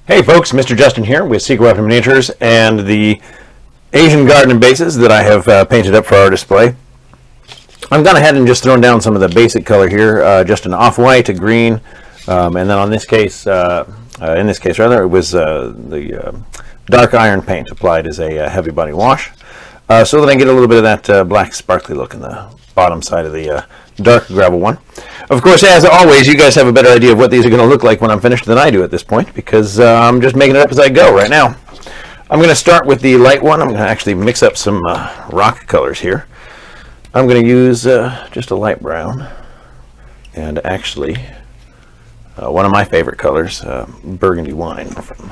Hey folks, Mr. Justin here with Secret Weapon Miniatures and the Asian garden bases that I have painted up for our display. I've gone ahead and just thrown down some of the basic color here, just an off-white, a green, and then in this case rather, it was the dark iron paint applied as a heavy body wash, so that I get a little bit of that black sparkly look in the bottom side of the dark gravel one. Of course, as always, you guys have a better idea of what these are going to look like when I'm finished than I do at this point, because I'm just making it up as I go right now. I'm going to start with the light one. I'm going to actually mix up some rock colors here. I'm going to use just a light brown, and actually one of my favorite colors, burgundy wine from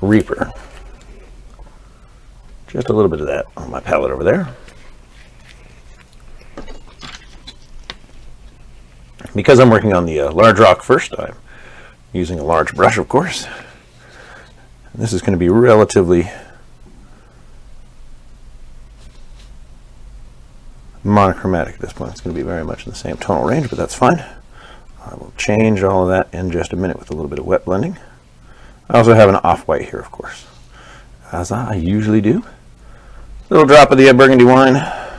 Reaper. Just a little bit of that on my palette over there. Because I'm working on the large rock first, I'm using a large brush, of course. And this is going to be relatively monochromatic at this point. It's going to be very much in the same tonal range, but that's fine. I will change all of that in just a minute with a little bit of wet blending. I also have an off-white here, of course, as I usually do. A little drop of the burgundy wine, a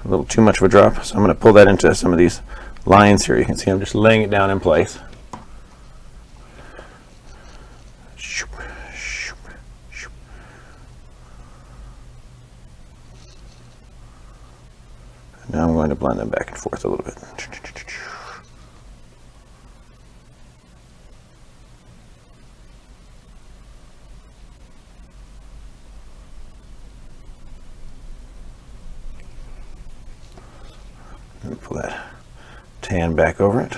little too much of a drop, so I'm going to pull that into some of these lines here. You can see I'm just laying it down in place. And now I'm going to blend them back and forth a little bit. And pull that tan back over it.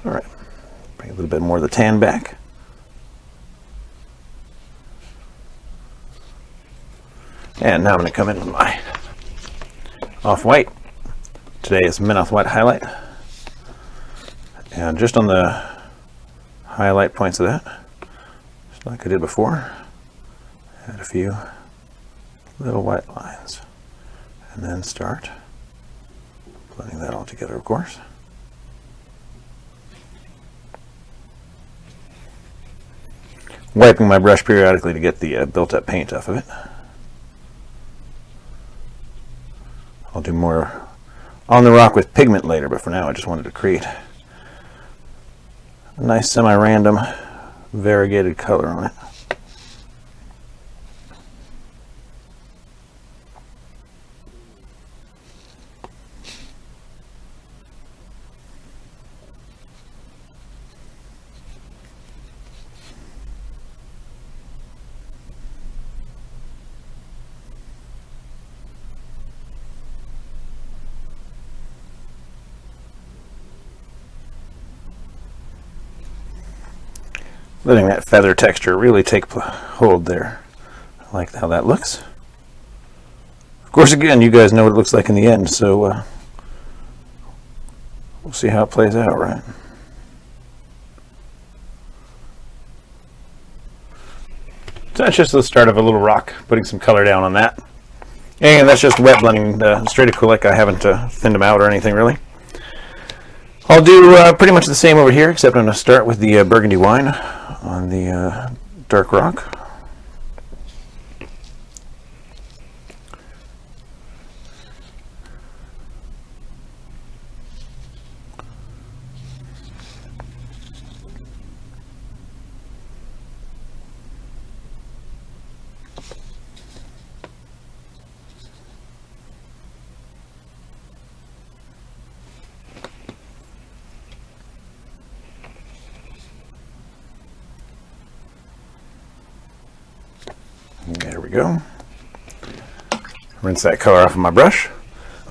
All right, bring a little bit more of the tan back. And now I'm going to come in with my off-white. Today is mint off-white highlight. And just on the highlight points of that, just like I did before, add a few little white lines, and then start blending that all together, of course. Wiping my brush periodically to get the built-up paint off of it. I'll do more on the rock with pigment later, but for now I just wanted to create a nice semi-random variegated color on it. Letting that feather texture really take hold there. I like how that looks. Of course, again, you guys know what it looks like in the end, so we'll see how it plays out, right? So that's just the start of a little rock, putting some color down on that. And that's just wet blending straight acrylic. I haven't thinned them out or anything, really. I'll do pretty much the same over here, except I'm going to start with the burgundy wine on the dark rock. There we go. Rinse that color off of my brush.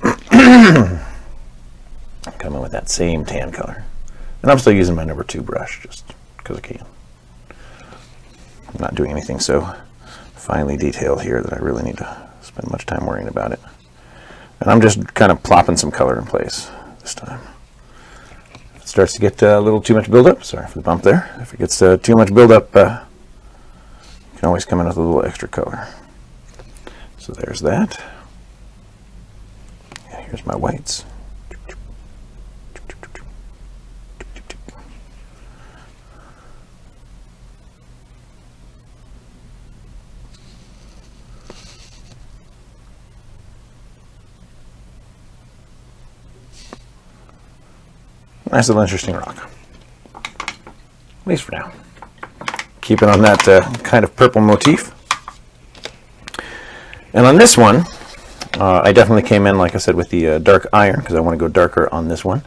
Come in with that same tan color. And I'm still using my number 2 brush just because I can. I'm not doing anything so finely detailed here that I really need to spend much time worrying about it. And I'm just kind of plopping some color in place this time. If it starts to get a little too much buildup, sorry for the bump there. If it gets too much buildup, you can always come in with a little extra color. So there's that. And here's my whites. Nice little interesting rock. At least for now. Keeping on that kind of purple motif. And on this one, I definitely came in, like I said, with the dark iron, because I want to go darker on this one.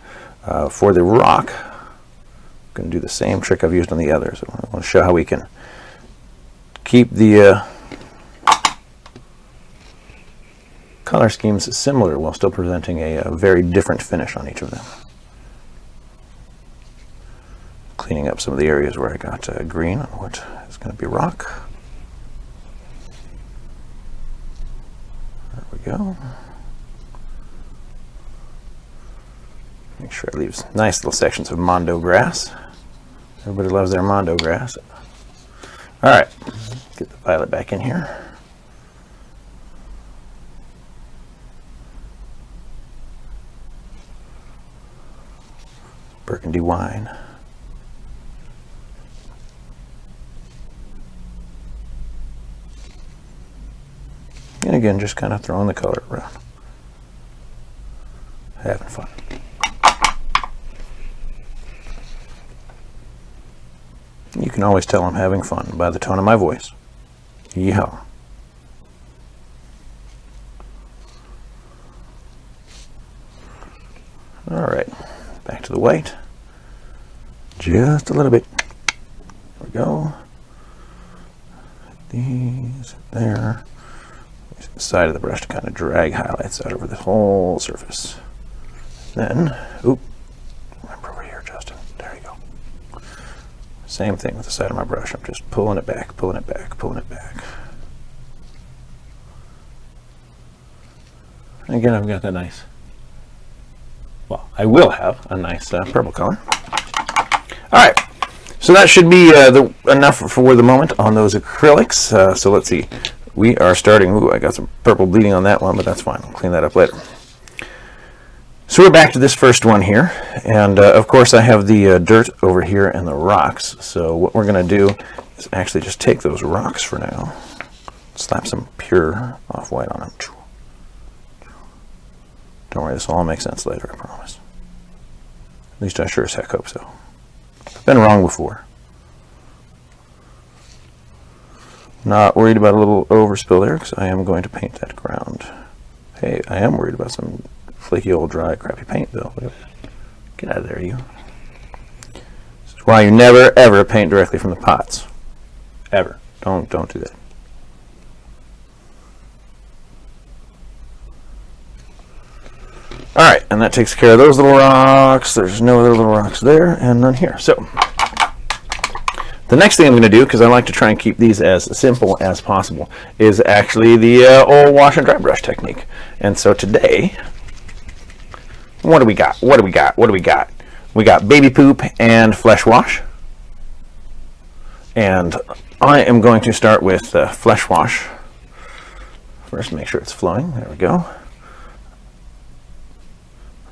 For the rock, I'm going to do the same trick I've used on the others. I want to show how we can keep the color schemes similar while still presenting a very different finish on each of them. Cleaning up some of the areas where I got green on what is going to be rock. There we go. Make sure I leave nice little sections of mondo grass. Everybody loves their mondo grass. All right, get the violet back in here. Burgundy wine. And again, just kind of throwing the color around. Having fun. You can always tell I'm having fun by the tone of my voice. Yeah. All right, back to the white. Just a little bit. There we go. These there. Use the side of the brush to kind of drag highlights out over the whole surface. Then, oop, remember over here, Justin. There you go. Same thing with the side of my brush. I'm just pulling it back, pulling it back, pulling it back. And again, I've got that nice, well, I will have a nice purple color. All right, so that should be enough for the moment on those acrylics. So let's see. We are starting, ooh, I got some purple bleeding on that one, but that's fine. I'll clean that up later. So we're back to this first one here. And of course I have the dirt over here and the rocks. So what we're going to do is actually just take those rocks for now. Slap some pure off-white on them. Don't worry, this will all make sense later, I promise. At least I sure as heck hope so. I've been wrong before. Not worried about a little overspill there, because I am going to paint that ground. Hey, I am worried about some flaky old dry crappy paint though. Look at that. Get out of there, you. This is why you never ever paint directly from the pots. Ever. Don't do that. Alright, and that takes care of those little rocks. There's no other little rocks there, and none here. So the next thing I'm going to do, because I like to try and keep these as simple as possible, is actually the old wash and dry brush technique. And so today, what do we got? What do we got? What do we got? We got baby poop and flesh wash. And I am going to start with flesh wash. First, make sure it's flowing. There we go.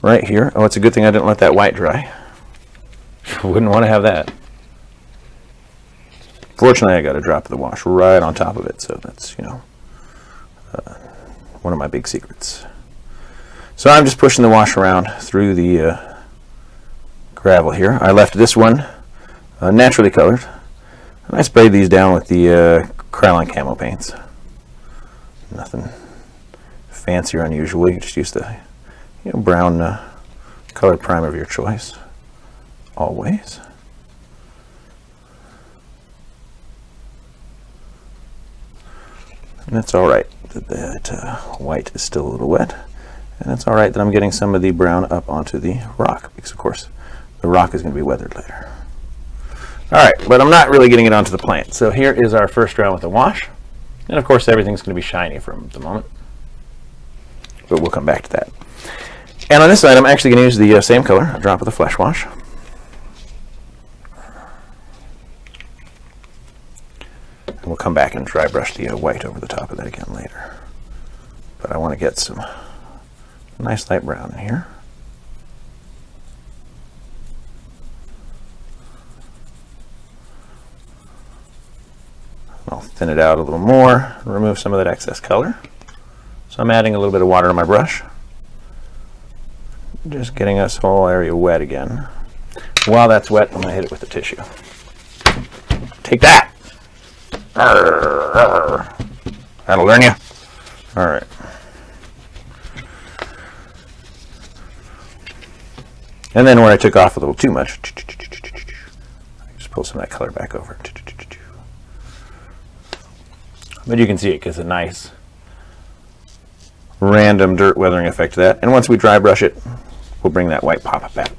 Right here. Oh, it's a good thing I didn't let that white dry. Wouldn't want to have that. Fortunately, I got a drop of the wash right on top of it, so that's, you know, one of my big secrets. So I'm just pushing the wash around through the gravel here. I left this one naturally colored, and I sprayed these down with the Krylon camo paints. Nothing fancy or unusual. You just use the brown colored primer of your choice, always. And it's all right that white is still a little wet, and it's all right that I'm getting some of the brown up onto the rock, because of course the rock is going to be weathered later. All right, but I'm not really getting it onto the plant. So here is our first round with the wash, and of course everything's going to be shiny from the moment, but we'll come back to that. And on this side, I'm actually going to use the same color, a drop of the flesh wash. And we'll come back and dry brush the white over the top of that again later. but I want to get some nice light brown in here. I'll thin it out a little more, remove some of that excess color. So I'm adding a little bit of water to my brush, just getting this whole area wet again. While that's wet, I'm going to hit it with the tissue. Take that! That'll learn you. All right. And then where I took off a little too much, just pull some of that color back over. But you can see it gives a nice random dirt weathering effect to that. And once we dry brush it, we'll bring that white pop back.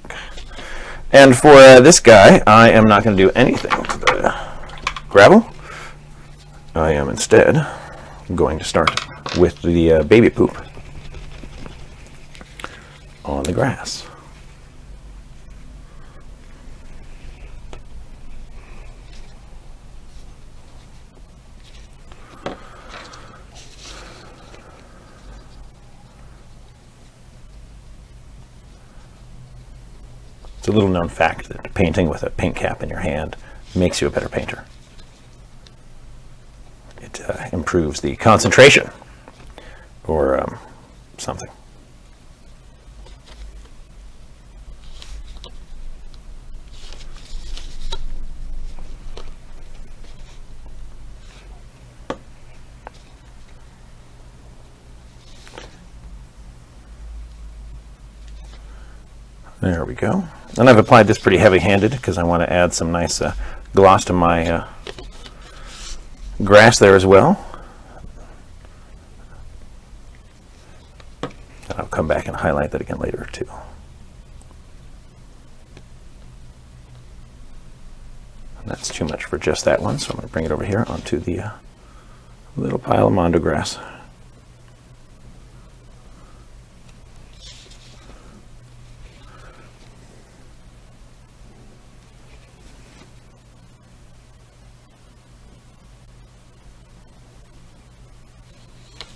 And for this guy, I am not going to do anything to the gravel. I am instead going to start with the baby poop on the grass. It's a little known fact that painting with a paint cap in your hand makes you a better painter. It improves the concentration or something. There we go. And I've applied this pretty heavy-handed because I want to add some nice gloss to my grass there as well. And I'll come back and highlight that again later too. And that's too much for just that one, so I'm going to bring it over here onto the little pile of mondo grass.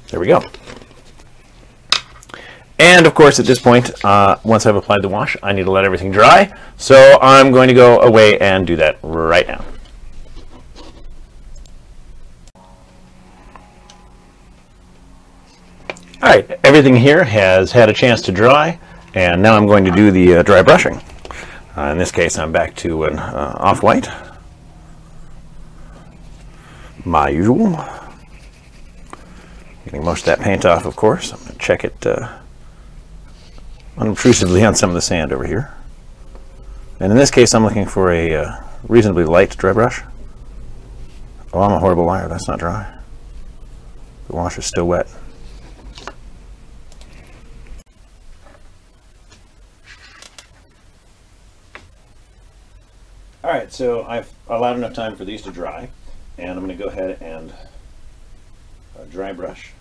There we go. And of course, at this point, once I've applied the wash, I need to let everything dry. So I'm going to go away and do that right now. All right, everything here has had a chance to dry, and now I'm going to do the dry brushing. In this case, I'm back to an off-white, my usual. Getting most of that paint off, of course. I'm going to check it unobtrusively on some of the sand over here. And in this case, I'm looking for a reasonably light dry brush. Oh, I'm a horrible liar. That's not dry. The wash is still wet. All right, so I've allowed enough time for these to dry, and I'm going to go ahead and dry brush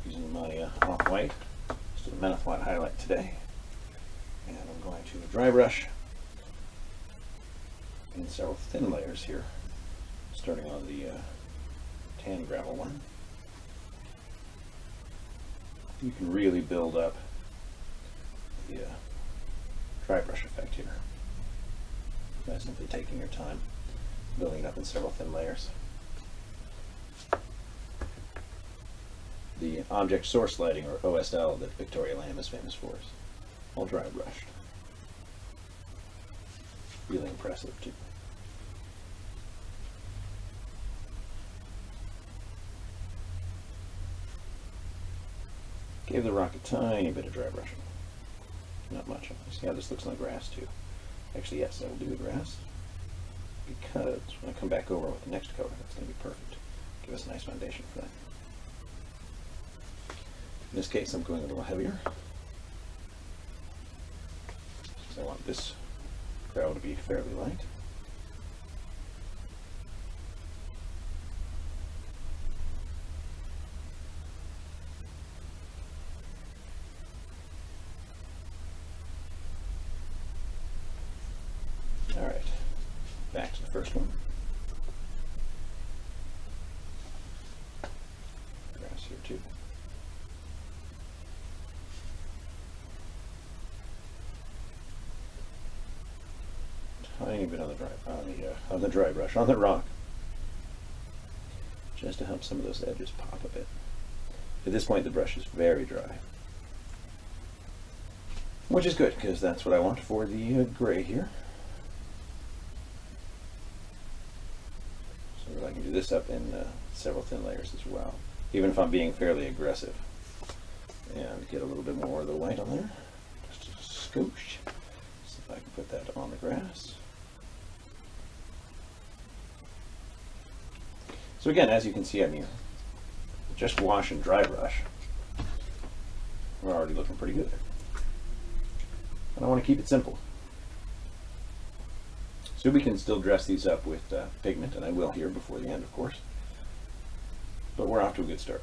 using my off-white. Just did a Men Off-White highlight today. And I'm going to dry brush in several thin layers here, starting on the tan gravel one. You can really build up the dry brush effect here by simply taking your time, building it up in several thin layers. The object source lighting, or OSL, that Victoria Lamb is famous for, is all dry brushed. Really impressive too. Gave the rock a tiny bit of dry brushing. Not much. See how this looks on the grass too. Actually, yes, I will do the grass, because when I come back over with the next color, that's going to be perfect. Give us a nice foundation for that. In this case, I'm going a little heavier, because I want this gravel to be fairly light. All right, back to the first one. Grass here too. tiny bit on the dry brush, on the rock, just to help some of those edges pop a bit. At this point, the brush is very dry, which is good because that's what I want for the gray here. So that I can do this up in several thin layers as well, even if I'm being fairly aggressive. And get a little bit more of the white on there, just a scoosh. See if I can put that on the grass. So again, as you can see, I mean, just wash and dry brush, we're already looking pretty good. And I want to keep it simple. So we can still dress these up with pigment, and I will here before the end, of course. But we're off to a good start.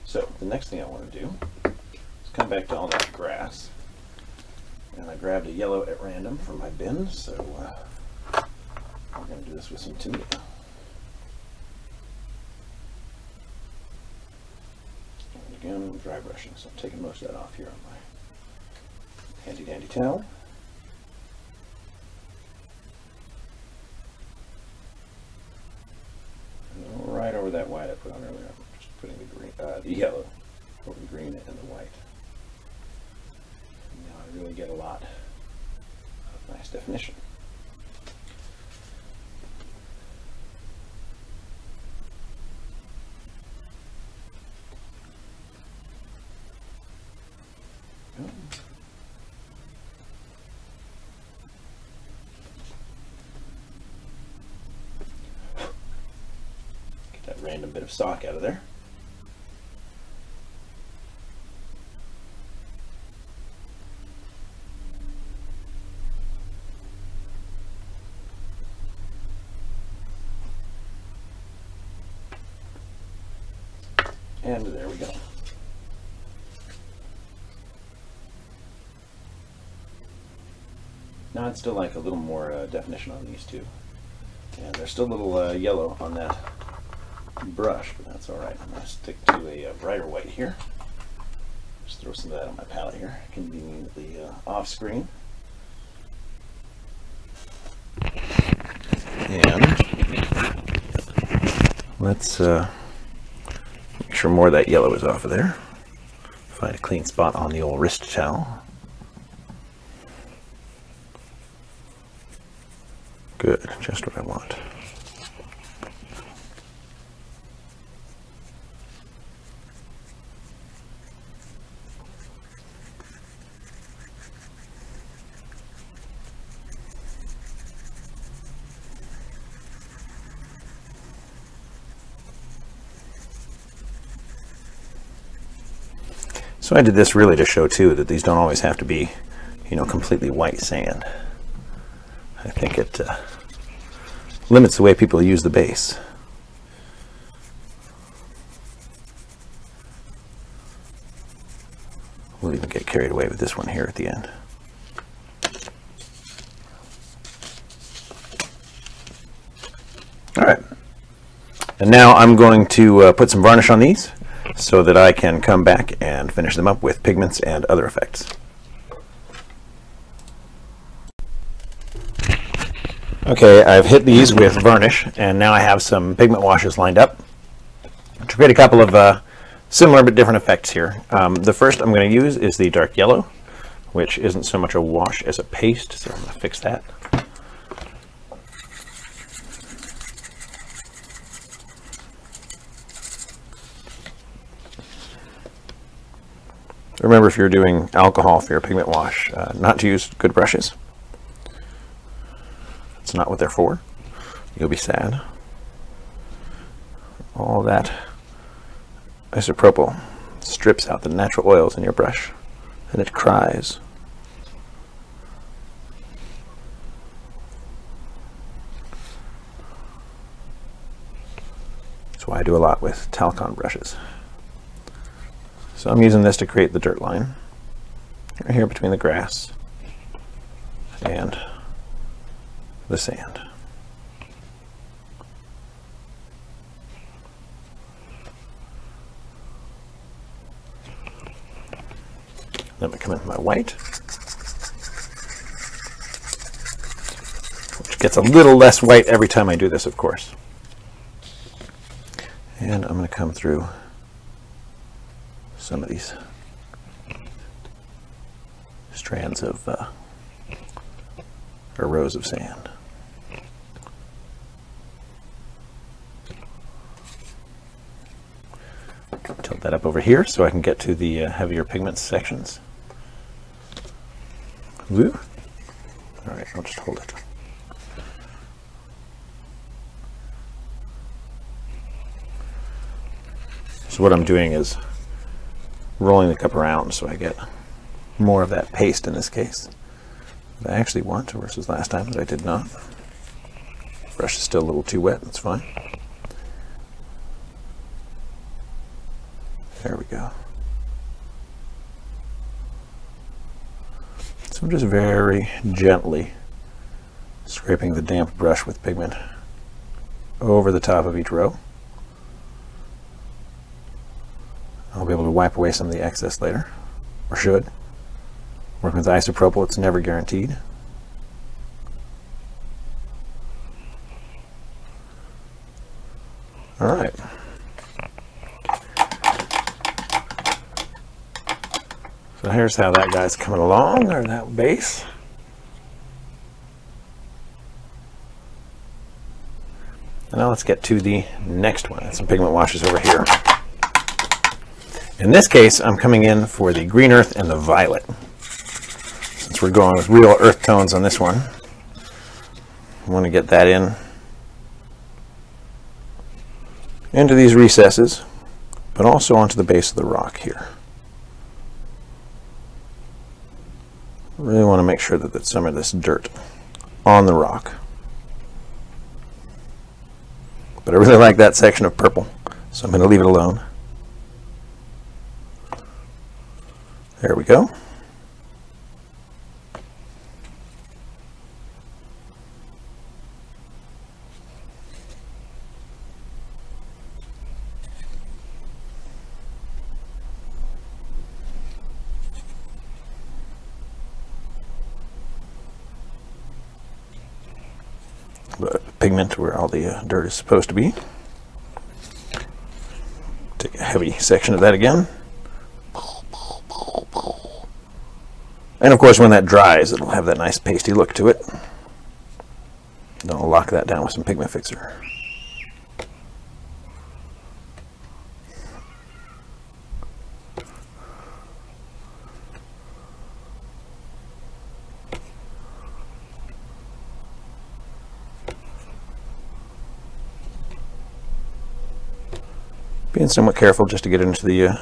So the next thing I want to do is come back to all that grass. And I grabbed a yellow at random from my bin, so I'm going to do this with some tomato. And again, dry brushing, so I'm taking most of that off here on my handy dandy towel. And right over that white I put on earlier, I'm just putting the green, the yellow over the green and the white. And now I really get a lot of nice definition. Get that random bit of stock out of there. And there we go. Now I'd still like a little more definition on these two. And there's still a little yellow on that brush, but that's alright. I'm going to stick to a brighter white here. Just throw some of that on my palette here, conveniently off screen. And let's make sure more of that yellow is off of there. Find a clean spot on the old wrist towel. Good, just what I want. So I did this really to show too that these don't always have to be, you know, completely white sand. I think it limits the way people use the base. We'll even get carried away with this one here at the end. All right, and now I'm going to put some varnish on these so that I can come back and finish them up with pigments and other effects. Okay, I've hit these with varnish, and now I have some pigment washes lined up to create a couple of similar but different effects here. The first I'm going to use is the dark yellow, which isn't so much a wash as a paste, so I'm going to fix that. Remember, if you're doing alcohol for your pigment wash, not to use good brushes. It's not what they're for. You'll be sad. All that isopropyl strips out the natural oils in your brush, and it cries. That's why I do a lot with Talcon brushes. So I'm using this to create the dirt line right here between the grass and the sand. Then I come in with my white. gets a little less white every time I do this, of course. And I'm going to come through some of these strands of or rows of sand. Tilt that up over here so I can get to the heavier pigment sections. Woo. All right, I'll just hold it. So what I'm doing is rolling the cup around so I get more of that paste in this case that I actually want versus last time that I did not. Brush is still a little too wet, that's fine. There we go. So I'm just very gently scraping the damp brush with pigment over the top of each row. I'll be able to wipe away some of the excess later, or should. Working with isopropyl, it's never guaranteed. All right. So here's how that guy's coming along, or that base. And now let's get to the next one. Some pigment washes over here. In this case, I'm coming in for the green earth and the violet. Since we're going with real earth tones on this one, I want to get that in into these recesses, but also onto the base of the rock here. Really want to make sure that there's some of this dirt on the rock. But I really like that section of purple, so I'm going to leave it alone. There we go. Pigment where all the dirt is supposed to be. Take a heavy section of that again. And of course when that dries it'll have that nice pasty look to it. Then I'll lock that down with some pigment fixer. Being somewhat careful just to get into the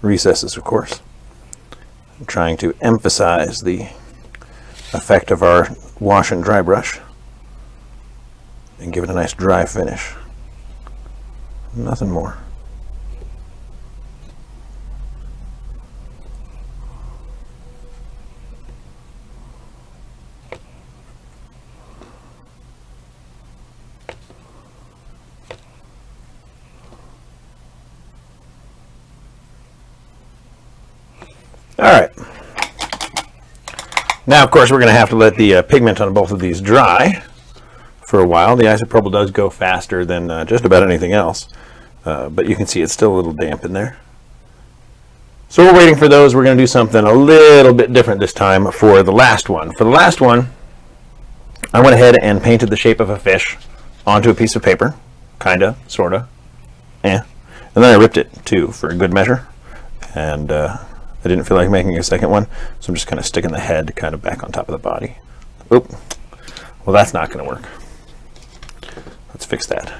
recesses, of course. I'm trying to emphasize the effect of our wash and dry brush and give it a nice dry finish. Nothing more. All right. Now, of course, we're going to have to let the pigment on both of these dry for a while. The isopropyl does go faster than just about anything else, but you can see it's still a little damp in there. So we're waiting for those. We're going to do something a little bit different this time for the last one. For the last one, I went ahead and painted the shape of a fish onto a piece of paper, kinda, sorta, and then I ripped it too for a good measure, and I didn't feel like making a second one, so I'm just kind of sticking the head kind of back on top of the body. Oop. Well, that's not going to work. Let's fix that.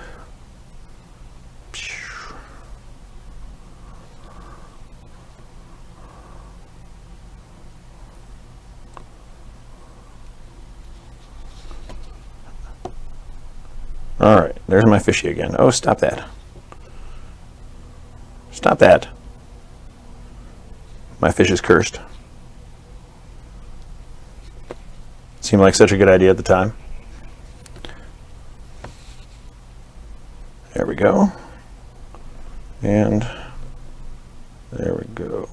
All right, there's my fishy again. Oh, stop that. Stop that. My fish is cursed. Seemed like such a good idea at the time. There we go. And there we go.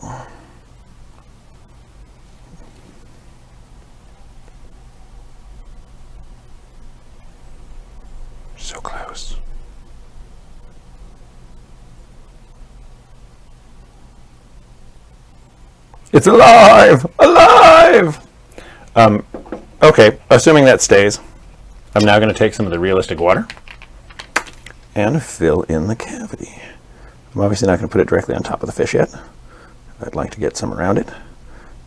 So close. It's alive! Alive! Okay, assuming that stays, I'm now going to take some of the realistic water and fill in the cavity. I'm obviously not going to put it directly on top of the fish yet. I'd like to get some around it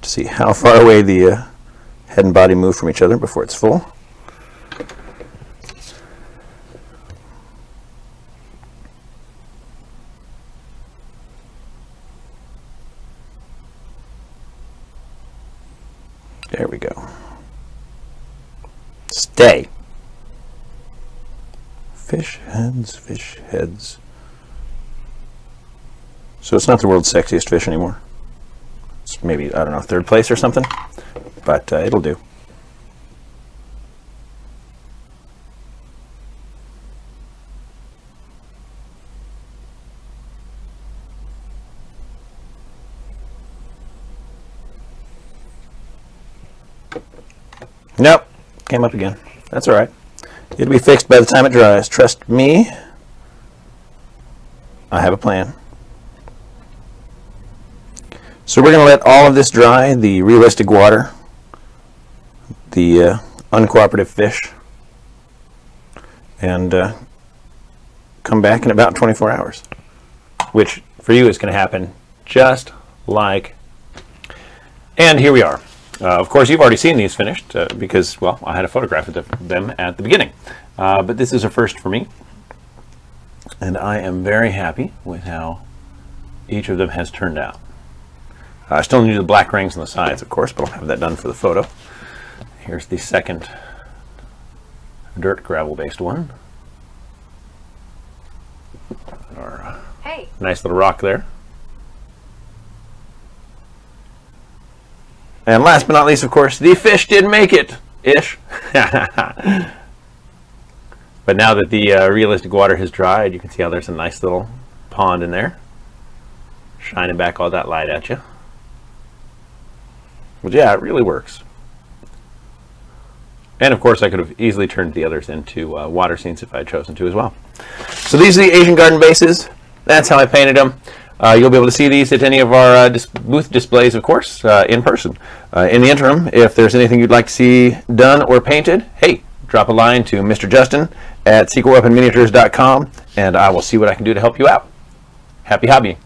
to see how far away the head and body move from each other before it's full. There we go. Stay. Fish heads, fish heads. So it's not the world's sexiest fish anymore. It's maybe, I don't know, third place or something, but it'll do. Nope, came up again. That's all right. It'll be fixed by the time it dries. Trust me. I have a plan. So we're going to let all of this dry, the realistic water, the uncooperative fish, and come back in about 24 hours, which for you is going to happen just like. And here we are. Of course, you've already seen these finished because, well, I had a photograph of them at the beginning. But this is a first for me. And I am very happy with how each of them has turned out. I still need the black rings on the sides, of course, but I'll have that done for the photo. Here's the second dirt gravel-based one. Our nice little rock there. And last but not least, of course, the fish did make it, ish. But now that the realistic water has dried, you can see how there's a nice little pond in there, shining back all that light at you. But yeah, it really works. And of course, I could have easily turned the others into water scenes if I had chosen to as well. So these are the Asian garden bases. That's how I painted them. You'll be able to see these at any of our booth displays, of course, in person. In the interim, if there's anything you'd like to see done or painted, hey, drop a line to Mr. Justin at secretweaponminiatures.com, and I will see what I can do to help you out. Happy hobbying.